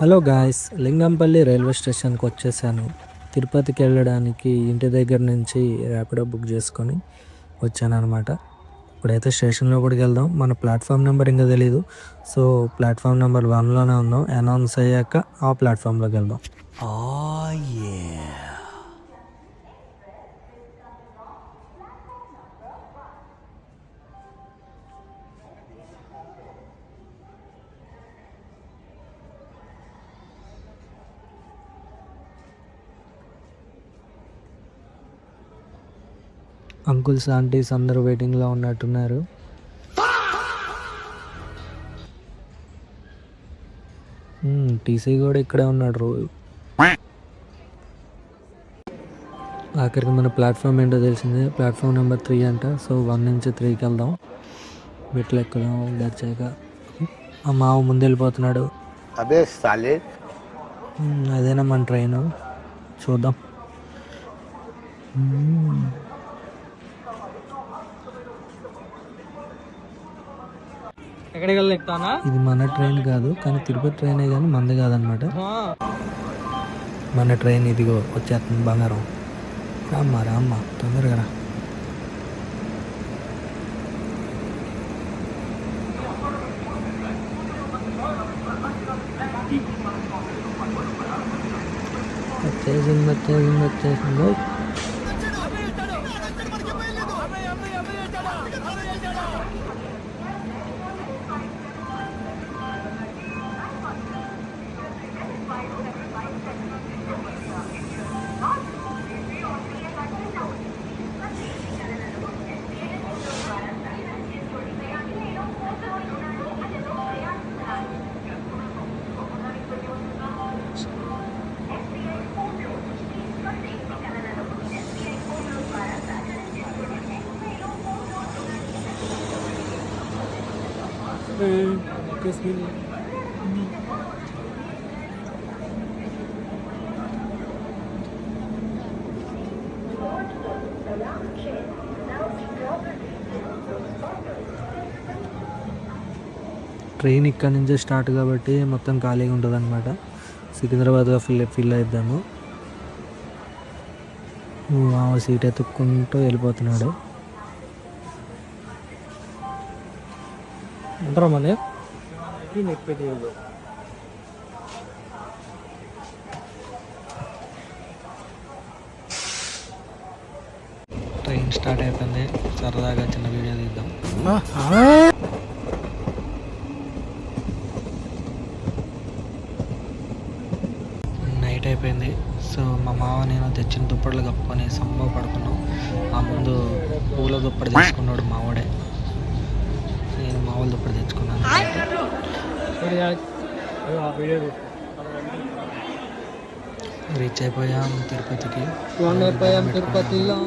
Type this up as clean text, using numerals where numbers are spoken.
Hello guys, Lingampalli railway స్టేషన్కి వచ్చేసాను. తిరుపతికి వెళ్ళడానికి ఇంటి దగ్గర నుంచి ర్యాపిడో బుక్ చేసుకొని వచ్చాను అనమాట. ఇప్పుడైతే స్టేషన్ లోపలికి వెళ్దాం. మన ప్లాట్ఫామ్ నెంబర్ ఇంకా తెలీదు, సో ప్లాట్ఫామ్ నెంబర్ 1లోనే ఉందాం. అనౌన్స్ అయ్యాక ఆ ప్లాట్ఫామ్లోకి వెళ్దాం. అంకుల్స్ ఆంటీస్ అందరూ వెయిటింగ్లో ఉన్నట్టున్నారు. టీసీ కూడా ఇక్కడే ఉన్నాడు రోజు. ఆఖరికి మన ప్లాట్ఫామ్ ఏంటో తెలిసిందే, ప్లాట్ఫామ్ నెంబర్ 3 అంట. సో 1 నుంచి 3కి వెళ్దాం. మెట్లు ఎక్కుదాం. దర్చాక ఆ మావ ముందు వెళ్ళిపోతున్నాడు. అదేనా మన ట్రైన్, చూద్దాం. ఇది మన ట్రైన్ కాదు, కానీ తిరుపతి ట్రైనే, కానీ మంది కాదనమాట. మన ట్రైన్ ఇదిగో వచ్చేస్తుంది. బంగారం రామ్మా రామ్మా, తొందరగా రా. వచ్చేసింది. ట్రైన్ ఇక్కడ నుంచే స్టార్ట్ కాబట్టి మొత్తం ఖాళీగా ఉంటుంది అనమాట. సికింద్రాబాద్లో ఫిల్ అయిద్దాము. సీట్ ఎత్తుక్కుంటూ వెళ్ళిపోతున్నాడు. ఉంటారా మళ్ళీ ట్రైన్ స్టార్ట్ అయిపోయింది. సరదాగా చిన్న వీడియో తీద్దాం. నైట్ అయిపోయింది. సో మా మావ నేను తెచ్చిన దుప్పట్లు కప్పుకొని సంబ పడుకున్నాం. ఆ ముందు పూల దుప్పటి తెచ్చుకున్నాడు మావాడే. నేను మామూలు దుప్పటి తెచ్చుకున్నాను. రీచ్ అయిపోయాం తిరుపతికి. తిరుపతిలో